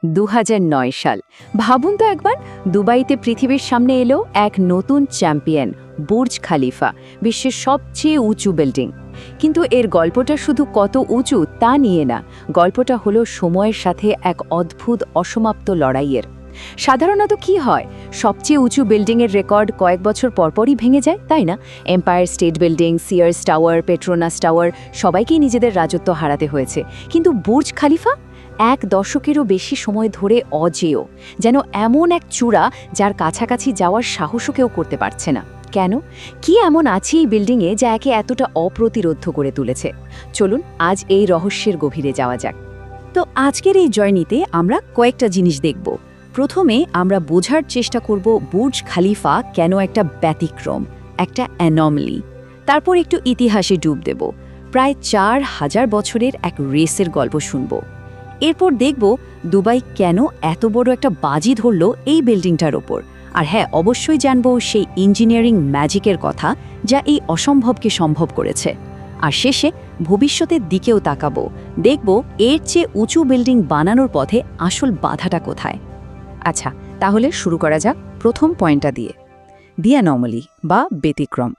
2009 সাল। ভাবুন তো একবার, দুবাইতে পৃথিবীর সামনে এলো এক নতুন চ্যাম্পিয়ন, বুর্জ খালিফা, বিশ্বের সবচেয়ে উঁচু বিল্ডিং। কিন্তু এর গল্পটা শুধু কত উঁচু তা নিয়ে না, গল্পটা হলো সময়ের সাথে এক অদ্ভুত অসমাপ্ত লড়াইয়ের। সাধারণত কি হয়, সবচেয়ে উঁচু বিল্ডিংয়ের রেকর্ড কয়েক বছর পরপরই ভেঙে যায়, তাই না? Empire state building, সিয়ার্স tower, Petronas tower, সবাইকেই নিজেদের রাজত্ব হারাতে হয়েছে। কিন্তু বুর্জ খালিফা এক দশকেরও বেশি সময় ধরে অজেয়, যেন এমন এক চূড়া যার কাছাকাছি যাওয়ার সাহসও কেউ করতে পারছে না। কেন? কি এমন আছে এই বিল্ডিংয়ে যা একে এতটা অপ্রতিরোধ্য করে তুলেছে? চলুন আজ এই রহস্যের গভীরে যাওয়া যাক। তো আজকের এই জর্নিতে আমরা কয়েকটা জিনিস দেখব। প্রথমে আমরা বোঝার চেষ্টা করব বুর্জ খালিফা কেন একটা ব্যতিক্রম, একটা অ্যানমলি। তারপর একটু ইতিহাসে ডুব দেব, প্রায় 4000 বছরের এক রেসের গল্প শুনব। এরপর দেখব দুবাই কেন এত বড় একটা বাজি ধরল এই বিল্ডিংটার ওপর। আর হ্যাঁ, অবশ্যই জানব সেই ইঞ্জিনিয়ারিং ম্যাজিকের কথা যা এই অসম্ভবকে সম্ভব করেছে। আর শেষে ভবিষ্যতের দিকেও তাকাবো, দেখব এর চেয়ে উঁচু বিল্ডিং বানানোর পথে আসল বাধাটা কোথায়। আচ্ছা, তাহলে শুরু করা যাক প্রথম পয়েন্টটা দিয়ে, দি অ্যানমলি বা ব্যতিক্রম।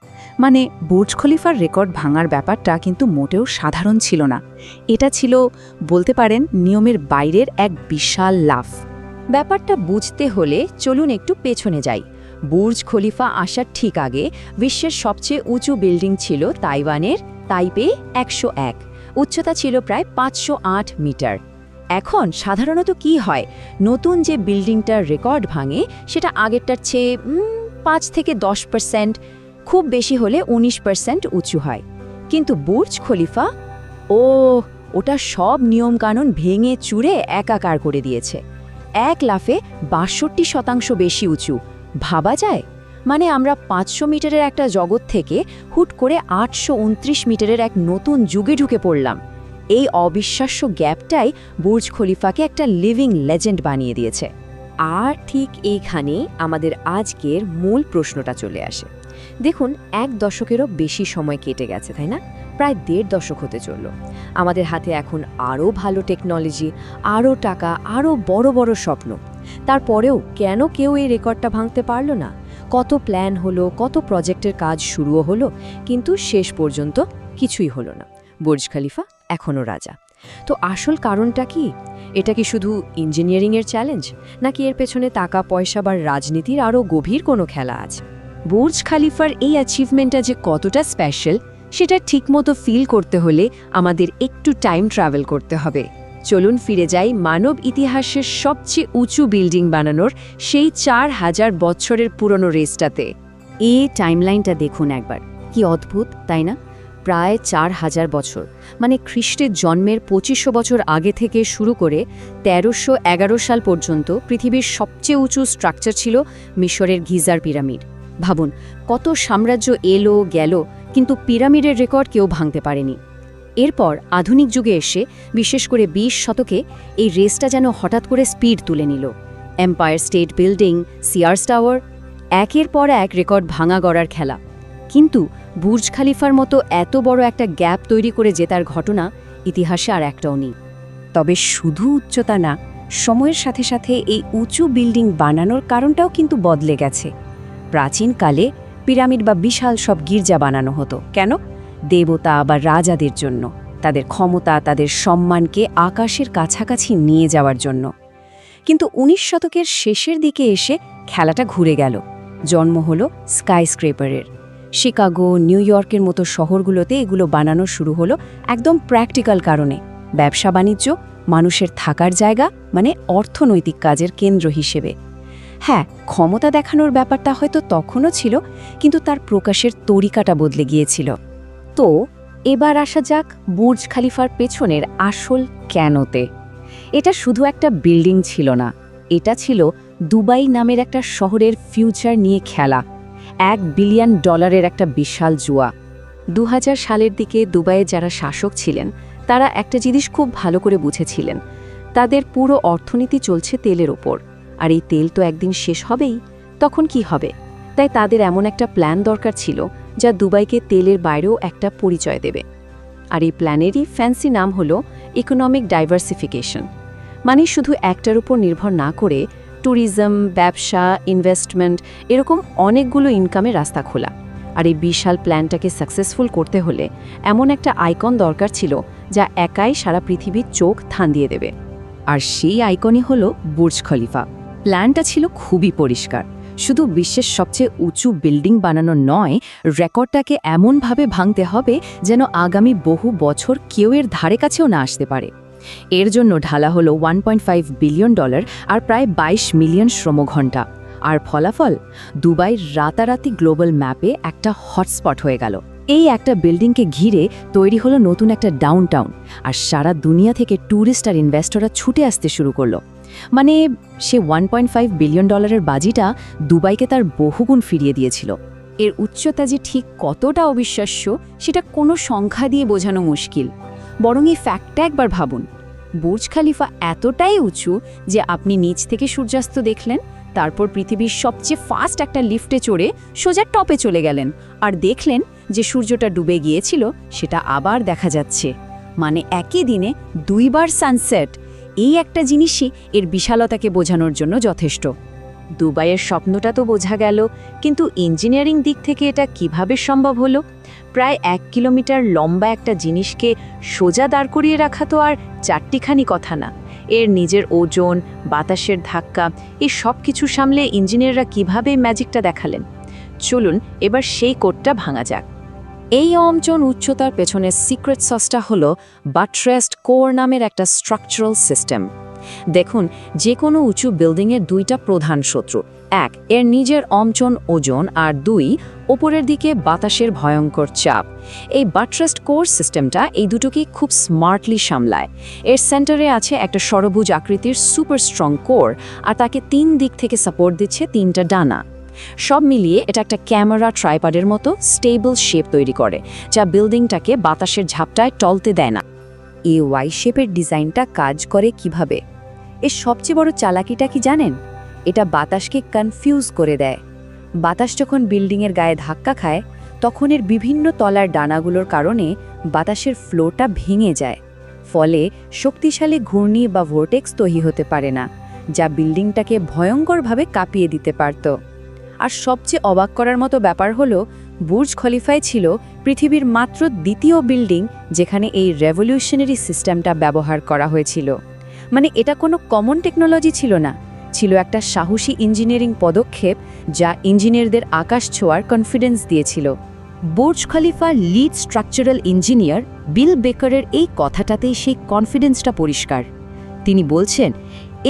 মানে বুর্জ খলিফার রেকর্ড ভাঙার ব্যাপারটা কিন্তু মোটেও সাধারণ ছিল না। এটা ছিল, বলতে পারেন, নিয়মের বাইরের এক বিশাল লাফ। ব্যাপারটা বুঝতে হলে চলুন একটু পেছনে যাই। বুর্জ খলিফা আসার ঠিক আগে বিশ্বের সবচেয়ে উঁচু বিল্ডিং ছিল তাইওয়ানের তাইপে 101, উচ্চতা ছিল প্রায় 508 মিটার। এখন সাধারণত কি হয়, নতুন যে বিল্ডিংটার রেকর্ড ভাঙে সেটা আগেরটার চেয়ে 5 থেকে 10%, খুব বেশি হলে 19% উঁচু হয়। কিন্তু বুর্জ খলিফা, ওটা সব নিয়মকানুন ভেঙে চুরে একাকার করে দিয়েছে। এক লাফে 62% বেশি উঁচু। ভাবা যায়? মানে আমরা 500 মিটারের একটা জগৎ থেকে হুট করে 829 মিটারের এক নতুন যুগে ঢুকে পড়লাম। এই অবিশ্বাস্য গ্যাপটাই বুর্জ খলিফাকে একটা লিভিং লেজেন্ড বানিয়ে দিয়েছে। আর ঠিক এইখানেই আমাদের আজকের মূল প্রশ্নটা চলে আসে। দেখুন, এক দশকেরও বেশি সময় কেটে গেছে, তাই না? প্রায় 1.5 দশক হতে চলল। আমাদের হাতে এখন আরও ভালো টেকনোলজি, আরও টাকা, আরও বড় বড় স্বপ্ন। তারপরেও কেন কেউ এই রেকর্ডটা ভাঙতে পারল না? কত প্ল্যান হলো, কত প্রজেক্টের কাজ শুরুও হলো, কিন্তু শেষ পর্যন্ত কিছুই হলো না। বুর্জ খলিফা এখনও রাজা। তো আসল কারণটা কি? এটা কি শুধু ইঞ্জিনিয়ারিংয়ের চ্যালেঞ্জ, নাকি এর পেছনে টাকা পয়সা বা রাজনীতির আরও গভীর কোনো খেলা আছে? বুর্জ খলিফার এই অ্যাচিভমেন্টটা যে কতটা স্পেশাল সেটা ঠিকমতো ফিল করতে হলে আমাদের একটু টাইম ট্রাভেল করতে হবে। চলুন ফিরে যাই মানব ইতিহাসের সবচেয়ে উঁচু বিল্ডিং বানানোর সেই 4000 বছরের পুরনো রেসটাতে। এই টাইমলাইনটা দেখুন একবার, কি অদ্ভুত, তাই না? প্রায় 4000 বছর, মানে খ্রিস্টের জন্মের 2500 বছর আগে থেকে শুরু করে 1311 সাল পর্যন্ত পৃথিবীর সবচেয়ে উঁচু স্ট্রাকচার ছিল মিশরের গিজার পিরামিড। ভাবুন, কত সাম্রাজ্য এলো গেল, কিন্তু পিরামিডের রেকর্ড কেউ ভাঙতে পারেনি। এরপর আধুনিক যুগে এসে, বিশেষ করে 20 শতকে, এই রেসটা যেন হঠাৎ করে স্পিড তুলে নিল। এম্পায়ার স্টেট বিল্ডিং, সিয়ার্স টাওয়ার, একের পর এক রেকর্ড ভাঙা গড়ার খেলা। কিন্তু বুর্জ খলিফার মতো এত বড় একটা গ্যাপ তৈরি করে জেতার ঘটনা ইতিহাসে আর একটাও নেই। তবে শুধু উচ্চতা না, সময়ের সাথে সাথে এই উঁচু বিল্ডিং বানানোর কারণটাও কিন্তু বদলে গেছে। প্রাচীনকালে পিরামিড বা বিশাল সব গির্জা বানানো হতো কেন? দেবতা বা রাজাদের জন্য, তাদের ক্ষমতা, তাদের সম্মানকে আকাশের কাছাকাছি নিয়ে যাওয়ার জন্য। কিন্তু 19 শতকের শেষের দিকে এসে খেলাটা ঘুরে গেল। জন্ম হলো স্কাইস্ক্রেপারের। শিকাগো, নিউ ইয়র্কের মতো শহরগুলোতে এগুলো বানানো শুরু হলো একদম প্র্যাকটিক্যাল কারণে। ব্যবসা বাণিজ্য, মানুষের থাকার জায়গা, মানে অর্থনৈতিক কাজের কেন্দ্র হিসেবে। হ্যাঁ, ক্ষমতা দেখানোর ব্যাপারটা হয়তো তখনও ছিল, কিন্তু তার প্রকাশের তরিকাটা বদলে গিয়েছিল। তো এবার আসা যাক বুর্জ খলিফার পেছনের আসল কেনতে। এটা শুধু একটা বিল্ডিং ছিল না, এটা ছিল দুবাই নামের একটা শহরের ফিউচার নিয়ে খেলা। $1 বিলিয়ন একটা বিশাল জুয়া। 2000 সালের দিকে দুবাইয়ে যারা শাসক ছিলেন তারা একটা জিনিস খুব ভালো করে বুঝেছিলেন, তাদের পুরো অর্থনীতি চলছে তেলের ওপর, আর এই তেল তো একদিন শেষ হবেই। তখন কি হবে? তাই তাদের এমন একটা প্ল্যান দরকার ছিল যা দুবাইকে তেলের বাইরেও একটা পরিচয় দেবে। আর এই প্ল্যানেরই ফ্যান্সি নাম হলো ইকোনমিক ডাইভার্সিফিকেশন। মানে শুধু একটার উপর নির্ভর না করে ট্যুরিজম, ব্যবসা, ইনভেস্টমেন্ট এরকম অনেকগুলো ইনকামের রাস্তা খোলা। আর এই বিশাল প্ল্যানটাকে সাকসেসফুল করতে হলে এমন একটা আইকন দরকার ছিল যা একাই সারা পৃথিবীর চোখ থান দিয়ে দেবে। আর সেই আইকনই হলো বুর্জ খলিফা। প্ল্যানটা ছিল খুবই পরিষ্কার, শুধু বিশ্বের সবচেয়ে উঁচু বিল্ডিং বানানো নয়, রেকর্ডটাকে এমনভাবে ভাঙতে হবে যেন আগামী বহু বছর কেউ এর ধারে কাছেও না আসতে পারে। এর জন্য ঢালা হলো $1.5 বিলিয়ন আর প্রায় 22 মিলিয়ন শ্রমঘণ্টা। আর ফলাফল, দুবাই রাতারাতি গ্লোবাল ম্যাপে একটা হটস্পট হয়ে গেল। এই একটা বিল্ডিংকে ঘিরে তৈরি হলো নতুন একটা ডাউনটাউন, আর সারা দুনিয়া থেকে ট্যুরিস্ট আর ইনভেস্টররা ছুটে আসতে শুরু করলো। মানে সে $1.5 বিলিয়ন বাজিটা দুবাইকে তার বহুগুণ ফিরিয়ে দিয়েছিল। এর উচ্চতা যে ঠিক কতটা অবিশ্বাস্য সেটা কোনো সংখ্যা দিয়ে বোঝানো মুশকিল। বরং এই ফ্যাক্টটা একবার ভাবুন, বুর্জ খলিফা এতটাই উঁচু যে আপনি নিচ থেকে সূর্যাস্ত দেখলেন, তারপর পৃথিবীর সবচেয়ে ফাস্ট একটা লিফটে চড়ে সোজা টপে চলে গেলেন, আর দেখলেন যে সূর্যটা ডুবে গিয়েছিল সেটা আবার দেখা যাচ্ছে। মানে একই দিনে দুইবার সানসেট। এই একটা জিনিসই এর বিশালতাকে বোঝানোর জন্য যথেষ্ট। দুবাইয়ের স্বপ্নটা তো বোঝা গেল, কিন্তু ইঞ্জিনিয়ারিং দিক থেকে এটা কিভাবে সম্ভব হলো? প্রায় 1 কিলোমিটার লম্বা একটা জিনিসকে সোজা দাঁড় করিয়ে রাখা তো আর চারটিখানি কথা না। এর নিজের ওজন, বাতাসের ধাক্কা, এই সব কিছু সামলে ইঞ্জিনিয়াররা কিভাবে ম্যাজিকটা দেখালেন। চলুন এবার সেই কোডটা ভাঙা যাক। এই অঞ্চল উচ্চতার পেছনের সিক্রেট সসটা হলো বাট্রেসড কোর নামের একটা স্ট্রাকচারাল সিস্টেম। দেখুন, যে কোনো উঁচু বিল্ডিংয়ের দুইটা প্রধান শত্রু, এক এর নিজের অঞ্চল ওজন, আর দুই ওপরের দিকে বাতাসের ভয়ঙ্কর চাপ। এই বাট্রেসড কোর সিস্টেমটা এই দুটোকে খুব স্মার্টলি সামলায়। এর সেন্টারে আছে একটা ষড়ভুজ আকৃতির সুপার স্ট্রং কোর, আর তাকে 3 দিক থেকে সাপোর্ট দিচ্ছে 3টা ডানা। সব মিলিয়ে এটা একটা ক্যামেরা ট্রাইপডের মতো স্টেবল শেপ তৈরি করে, যা বিল্ডিংটাকে বাতাসের ঝাপটায় টলতে দেয় না। এই ওয়াই শেপের ডিজাইনটা কাজ করে কিভাবে? এর সবচেয়ে বড় চালাকিটা কি জানেন? এটা বাতাসকে কনফিউজ করে দেয়। বাতাস যখন বিল্ডিংয়ের গায়ে ধাক্কা খায়, তখন এর বিভিন্ন তলার ডানাগুলোর কারণে বাতাসের ফ্লোটা ভেঙে যায়। ফলে শক্তিশালী ঘূর্ণি বা ভোর্টেক্স তৈরি হতে পারে না, যা বিল্ডিংটাকে ভয়ঙ্করভাবে কাঁপিয়ে দিতে পারত। আর সবচেয়ে অবাক করার মতো ব্যাপার হলো, বুর্জ খলিফায় ছিল পৃথিবীর মাত্র দ্বিতীয় বিল্ডিং যেখানে এই রেভলিউশনারি সিস্টেমটা ব্যবহার করা হয়েছিল। মানে এটা কোনো কমন টেকনোলজি ছিল না, ছিল একটা সাহসী ইঞ্জিনিয়ারিং পদক্ষেপ যা ইঞ্জিনিয়ারদের আকাশ ছোঁয়ার কনফিডেন্স দিয়েছিল। বুর্জ খলিফার লিড স্ট্রাকচারাল ইঞ্জিনিয়ার বিল বেকারের এই কথাটাতেই সেই কনফিডেন্সটা পরিষ্কার। তিনি বলছেন,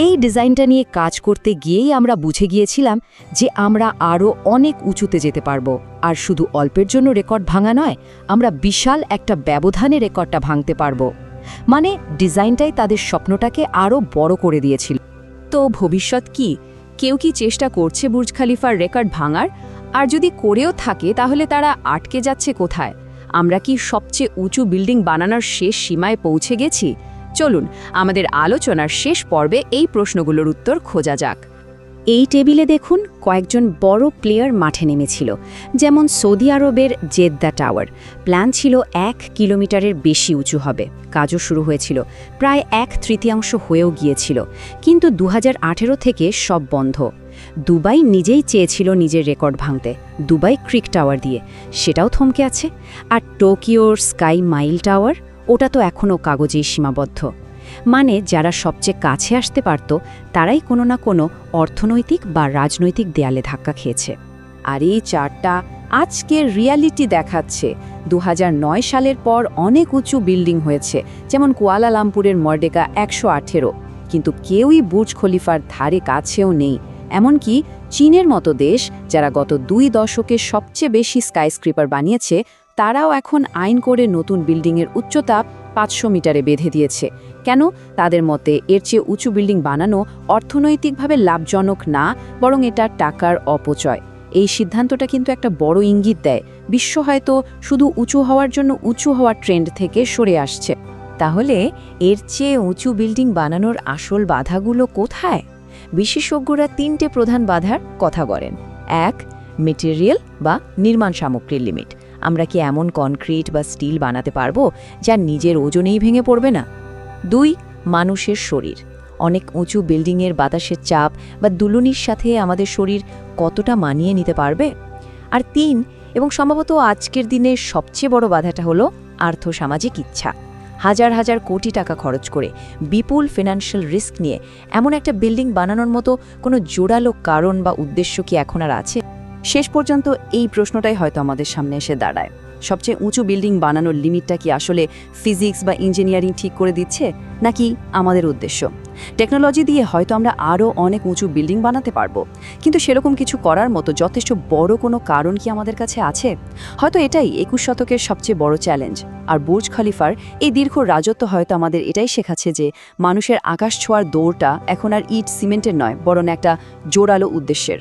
এই ডিজাইনটা নিয়ে কাজ করতে গিয়েই আমরা বুঝে গিয়েছিলাম যে আমরা আরও অনেক উঁচুতে যেতে পারবো। আর শুধু অল্পের জন্য রেকর্ড ভাঙা নয়, আমরা বিশাল একটা ব্যবধানে রেকর্ডটা ভাঙতে পারবো। মানে ডিজাইনটাই তাদের স্বপ্নটাকে আরও বড় করে দিয়েছিল। তো ভবিষ্যৎ কি? কেউ কি চেষ্টা করছে বুর্জ খলিফার রেকর্ড ভাঙার? আর যদি করেও থাকে তাহলে তারা আটকে যাচ্ছে কোথায়? আমরা কি সবচেয়ে উঁচু বিল্ডিং বানানোর শেষ সীমায় পৌঁছে গেছি? চলুন আমাদের আলোচনার শেষ পর্বে এই প্রশ্নগুলোর উত্তর খোঁজা যাক। এই টেবিলে দেখুন কয়েকজন বড় প্লেয়ার মাঠে নেমেছিল, যেমন সৌদি আরবের জেদ্দা টাওয়ার। প্ল্যান ছিল 1 কিলোমিটারের বেশি উঁচু হবে, কাজও শুরু হয়েছিল, প্রায় 1/3 হয়েও গিয়েছিল, কিন্তু 2018 থেকে সব বন্ধ। দুবাই নিজেই চেয়েছিল নিজের রেকর্ড ভাঙতে, দুবাই ক্রিক টাওয়ার দিয়ে, সেটাও থমকে আছে। আর টোকিওর স্কাই মাইল টাওয়ার, ওটা তো এখনও কাগজেই সীমাবদ্ধ। মানে যারা সবচেয়ে কাছে আসতে পারত তারাই কোনো না কোনো অর্থনৈতিক বা রাজনৈতিক দেয়ালে ধাক্কা খেয়েছে। আর এই চারটা আজকের রিয়ালিটি দেখাচ্ছে 2009 সালের পর অনেক উঁচু বিল্ডিং হয়েছে, যেমন কুয়ালালামপুরের মর্ডেকা 118, কিন্তু কেউই বুর্জ খলিফার ধারে কাছেও নেই। এমনকি চীনের মতো দেশ, যারা গত 2 দশকে সবচেয়ে বেশি স্কাইস্ক্রিপার বানিয়েছে, তারাও এখন আইন করে নতুন বিল্ডিংয়ের উচ্চতা 500 মিটারে বেঁধে দিয়েছে। কেন? তাদের মতে এর চেয়ে উঁচু বিল্ডিং বানানো অর্থনৈতিকভাবে লাভজনক না, বরং এটা টাকার অপচয়। এই সিদ্ধান্তটা কিন্তু একটা বড় ইঙ্গিত দেয় বিশ্ব হয়তো শুধু উঁচু হওয়ার জন্য উঁচু হওয়ার ট্রেন্ড থেকে সরে আসছে। তাহলে এর চেয়ে উঁচু বিল্ডিং বানানোর আসল বাধাগুলো কোথায়? বিশেষজ্ঞরা 3টে প্রধান বাধার কথা বলেন। 1, মেটেরিয়াল বা নির্মাণ সামগ্রীর লিমিট। আমরা কি এমন কনক্রিট বা স্টিল বানাতে পারবো যা নিজের ওজনেই ভেঙে পড়বে না? 2, মানুষের শরীর। অনেক উঁচু বিল্ডিংয়ের বাতাসের চাপ বা দুলুনির সাথে আমাদের শরীর কতটা মানিয়ে নিতে পারবে? আর ৩, এবং সম্ভবত আজকের দিনের সবচেয়ে বড় বাধাটা হলো আর্থসামাজিক ইচ্ছা। হাজার হাজার কোটি টাকা খরচ করে বিপুল ফিনান্সিয়াল রিস্ক নিয়ে এমন একটা বিল্ডিং বানানোর মতো কোনো জোরালো কারণ বা উদ্দেশ্য কি এখন আর আছে? শেষ পর্যন্ত এই প্রশ্নটাই হয়তো আমাদের সামনে এসে দাঁড়ায়। সবচেয়ে উঁচু বিল্ডিং বানানোর লিমিটটা কি আসলে ফিজিক্স বা ইঞ্জিনিয়ারিং ঠিক করে দিচ্ছে, নাকি আমাদের উদ্দেশ্য? টেকনোলজি দিয়ে হয়তো আমরা আরও অনেক উঁচু বিল্ডিং বানাতে পারবো, কিন্তু সেরকম কিছু করার মতো যথেষ্ট বড় কোনো কারণ কি আমাদের কাছে আছে? হয়তো এটাই ২১ শতকের সবচেয়ে বড় চ্যালেঞ্জ। আর বুর্জ খলিফার এই দীর্ঘ রাজত্ব হয়তো আমাদের এটাই শেখাচ্ছে যে মানুষের আকাশ ছোঁয়ার দৌড়টা এখন আর ইট সিমেন্টের নয়, বরং একটা জোরালো উদ্দেশ্যের।